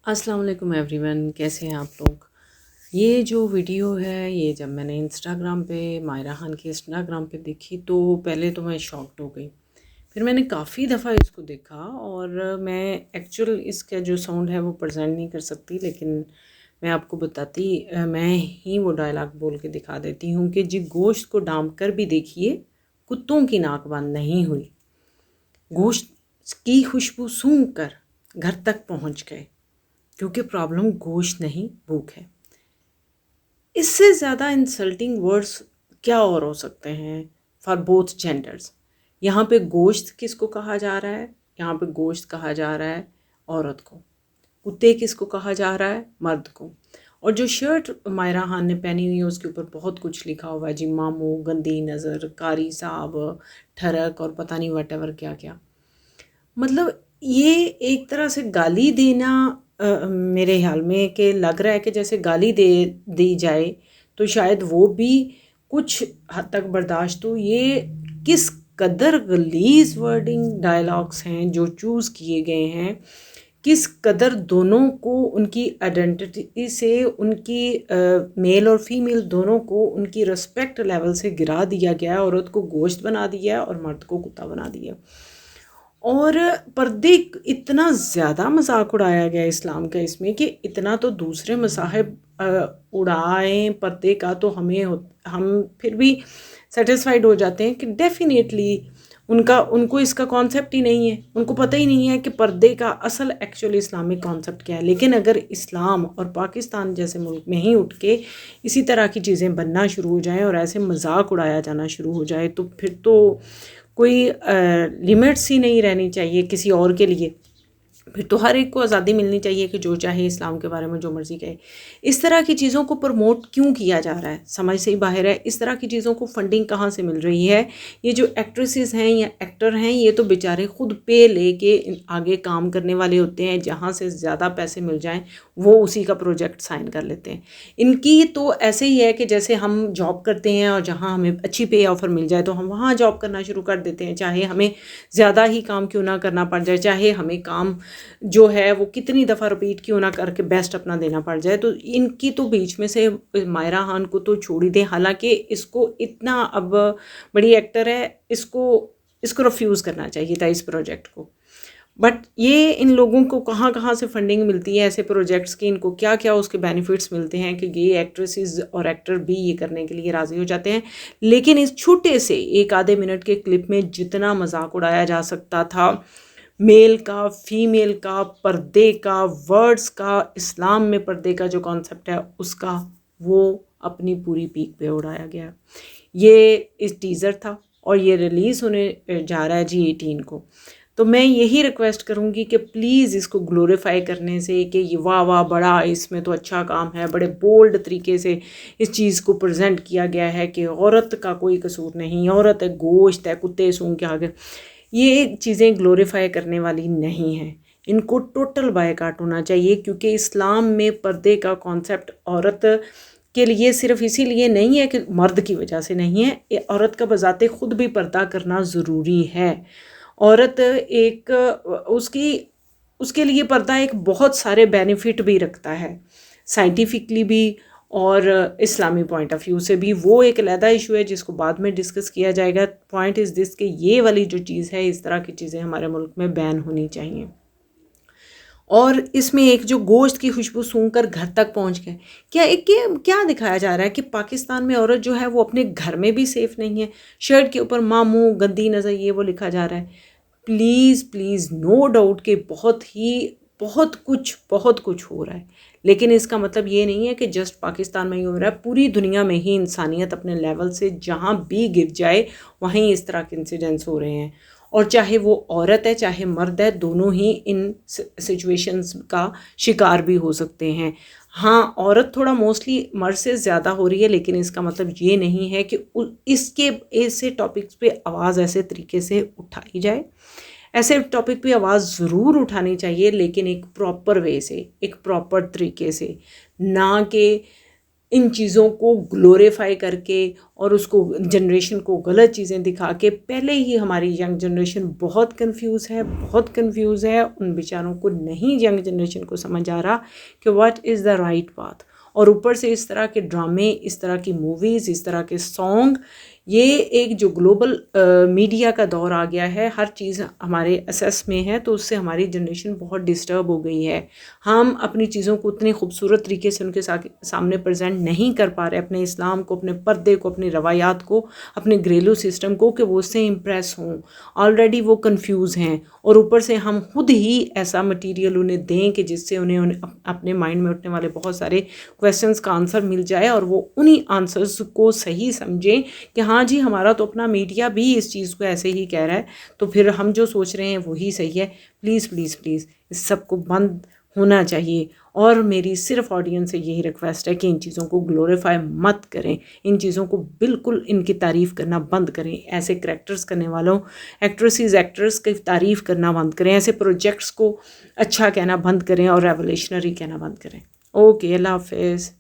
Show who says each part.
Speaker 1: अस्सलाम वालेकुम एवरीवन, कैसे हैं आप लोग। ये जो वीडियो है ये जब मैंने इंस्टाग्राम पे मायरा खान के इंस्टाग्राम पे देखी तो पहले तो मैं शॉक्ड हो गई। फिर मैंने काफ़ी दफ़ा इसको देखा और मैं एक्चुअल इसका जो साउंड है वो प्रेजेंट नहीं कर सकती, लेकिन मैं आपको बताती मैं ही वो डायलॉग बोल के दिखा देती हूँ कि जी गोश्त को डांप कर भी देखिए, कुत्तों की नाक बंद नहीं हुई। गोश्त की खुशबू सूंघ कर घर तक पहुँच गए, क्योंकि प्रॉब्लम गोश्त नहीं भूख है। इससे ज़्यादा इंसल्टिंग वर्ड्स क्या और हो सकते हैं फॉर बोथ जेंडर्स। यहाँ पे गोश्त किसको कहा जा रहा है? यहाँ पे गोश्त कहा जा रहा है औरत को। कुत्ते किसको कहा जा रहा है? मर्द को। और जो शर्ट मायरा खान ने पहनी हुई है उसके ऊपर बहुत कुछ लिखा हुआ है जी, मामू, गंदी नज़र, कारी साहब, ठरक और पता नहीं वट एवर क्या क्या। मतलब ये एक तरह से गाली देना मेरे ख्याल में कि लग रहा है कि जैसे गाली दे दी जाए तो शायद वो भी कुछ हद तक बर्दाश्त हो। ये किस कदर गलीज वर्डिंग डायलॉग्स हैं जो चूज़ किए गए हैं, किस कदर दोनों को उनकी आइडेंटिटी से, उनकी मेल और फीमेल दोनों को उनकी रिस्पेक्ट लेवल से गिरा दिया गया है। औरत को गोश्त बना दिया है और मर्द को कुत्ता बना दिया। और पर्दे इतना ज़्यादा मजाक उड़ाया गया इस्लाम का इसमें कि इतना तो दूसरे मसाहिब उड़ाएं पर्दे का तो हम फिर भी सेटिस्फाइड हो जाते हैं कि डेफिनेटली उनको इसका कॉन्सेप्ट ही नहीं है, उनको पता ही नहीं है कि पर्दे का असल एक्चुअली इस्लामिक कॉन्सेप्ट क्या है। लेकिन अगर इस्लाम और पाकिस्तान जैसे मुल्क में ही उठ के इसी तरह की चीज़ें बनना शुरू हो जाएं और ऐसे मजाक उड़ाया जाना शुरू हो जाए तो फिर तो कोई लिमिट्स ही नहीं रहनी चाहिए किसी और के लिए। फिर तो हर एक को आज़ादी मिलनी चाहिए कि जो चाहे इस्लाम के बारे में जो मर्ज़ी कहे। इस तरह की चीज़ों को प्रमोट क्यों किया जा रहा है, समझ से ही बाहर है। इस तरह की चीज़ों को फंडिंग कहाँ से मिल रही है? ये जो एक्ट्रेसेस हैं या एक्टर हैं ये तो बेचारे खुद पे लेके आगे काम करने वाले होते हैं। जहाँ से ज़्यादा पैसे मिल जाएं वो उसी का प्रोजेक्ट साइन कर लेते हैं। इनकी तो ऐसे ही है कि जैसे हम जॉब करते हैं और जहाँ हमें अच्छी पे ऑफ़र मिल जाए तो हम वहाँ जॉब करना शुरू कर देते हैं, चाहे हमें ज़्यादा ही काम क्यों ना करना पड़ जाए, चाहे हमें काम जो है वो कितनी दफ़ा रिपीट क्यों ना करके बेस्ट अपना देना पड़ जाए। तो इनकी तो बीच में से मायरा खान को तो छोड़ ही दें। हालांकि इसको इतना अब बड़ी एक्टर है, इसको रिफ्यूज़ करना चाहिए था इस प्रोजेक्ट को। बट ये इन लोगों को कहाँ कहाँ से फंडिंग मिलती है ऐसे प्रोजेक्ट्स की, इनको क्या क्या उसके बेनिफिट्स मिलते हैं कि ये एक्ट्रेसेस और एक्टर भी ये करने के लिए राज़ी हो जाते हैं। लेकिन इस छोटे से एक आधे मिनट के क्लिप में जितना मजाक उड़ाया जा सकता था मेल का, फीमेल का, पर्दे का, वर्ड्स का, इस्लाम में पर्दे का जो कॉन्सेप्ट है उसका, वो अपनी पूरी पीक पे उड़ाया गया। ये इस टीज़र था और ये रिलीज़ होने जा रहा है जी 18 को। तो मैं यही रिक्वेस्ट करूँगी कि प्लीज़ इसको ग्लोरीफाई करने से कि ये वाह वाह बड़ा इसमें तो अच्छा काम है, बड़े बोल्ड तरीके से इस चीज़ को प्रेजेंट किया गया है कि औरत का कोई कसूर नहीं, औरत है, गोश्त है, कुत्ते सूंघ के आगे। ये चीज़ें ग्लोरीफाई करने वाली नहीं हैं। इनको टोटल बायकॉट होना चाहिए, क्योंकि इस्लाम में पर्दे का कॉन्सेप्ट औरत के लिए सिर्फ इसीलिए नहीं है कि मर्द की वजह से नहीं है, औरत का बजाते खुद भी पर्दा करना ज़रूरी है। औरत एक उसकी उसके लिए पर्दा एक बहुत सारे बेनिफिट भी रखता है, साइंटिफिकली भी और इस्लामी पॉइंट ऑफ व्यू से भी। वो एक अलहदा इशू है जिसको बाद में डिस्कस किया जाएगा। पॉइंट इज़ दिस कि ये वाली जो चीज़ है, इस तरह की चीज़ें हमारे मुल्क में बैन होनी चाहिए। और इसमें एक जो गोश्त की खुशबू सूंघ कर घर तक पहुंच गए, क्या दिखाया जा रहा है कि पाकिस्तान में औरत जो है वो अपने घर में भी सेफ़ नहीं है। शर्ट के ऊपर माँ मुँह गंदी नज़र ये वो लिखा जा रहा है। प्लीज़ प्लीज़, नो डाउट कि बहुत कुछ हो रहा है, लेकिन इसका मतलब ये नहीं है कि जस्ट पाकिस्तान में ही हो रहा है। पूरी दुनिया में ही इंसानियत अपने लेवल से जहाँ भी गिर जाए वहीं इस तरह के इंसिडेंट्स हो रहे हैं। और चाहे वो औरत है चाहे मर्द है, दोनों ही इन सिचुएशंस का शिकार भी हो सकते हैं। हाँ, औरत थोड़ा मोस्टली मर्द से ज़्यादा हो रही है, लेकिन इसका मतलब ये नहीं है कि इसके ऐसे टॉपिक्स पे आवाज़ ऐसे तरीके से उठाई जाए। ऐसे टॉपिक पे आवाज़ ज़रूर उठानी चाहिए, लेकिन एक प्रॉपर वे से, एक प्रॉपर तरीके से, ना कि इन चीज़ों को ग्लोरीफाई करके और उसको जनरेशन को गलत चीज़ें दिखा के, पहले ही हमारी यंग जनरेशन बहुत कंफ्यूज है। उन बेचारों को नहीं, यंग जनरेशन को समझ आ रहा कि what is the right path. और ऊपर से इस तरह के ड्रामे, इस तरह की मूवीज़, इस तरह के सॉन्ग, ये एक जो ग्लोबल मीडिया का दौर आ गया है, हर चीज़ हमारे असेस में है, तो उससे हमारी जनरेशन बहुत डिस्टर्ब हो गई है। हम अपनी चीज़ों को उतनी खूबसूरत तरीके से उनके सामने प्रेजेंट नहीं कर पा रहे, अपने इस्लाम को, अपने पर्दे को, अपनी रवायात को, अपने घरेलू सिस्टम को, कि वो उससे इम्प्रेस हों। ऑलरेडी वो कंफ्यूज हैं और ऊपर से हम खुद ही ऐसा मटेरियल उन्हें दें कि जिससे उन्हें अपने माइंड में उठने वाले बहुत सारे क्वेश्चंस का आंसर मिल जाए और वो उन्हीं आंसर्स को सही समझें कि हाँ जी, हमारा तो अपना मीडिया भी इस चीज़ को ऐसे ही कह रहा है, तो फिर हम जो सोच रहे हैं वही सही है। प्लीज़ प्लीज़ प्लीज़ इस सब को बंद होना चाहिए। और मेरी सिर्फ ऑडियंस से यही रिक्वेस्ट है कि इन चीज़ों को ग्लोरीफाई मत करें, इन चीज़ों को बिल्कुल इनकी तारीफ़ करना बंद करें। ऐसे करैक्टर्स करने वालों, एक्ट्रेस की तारीफ़ करना बंद करें, ऐसे प्रोजेक्ट्स को अच्छा कहना बंद करें और रेवोल्यूशनरी कहना बंद करें। ओके, अल्लाह हाफिज़।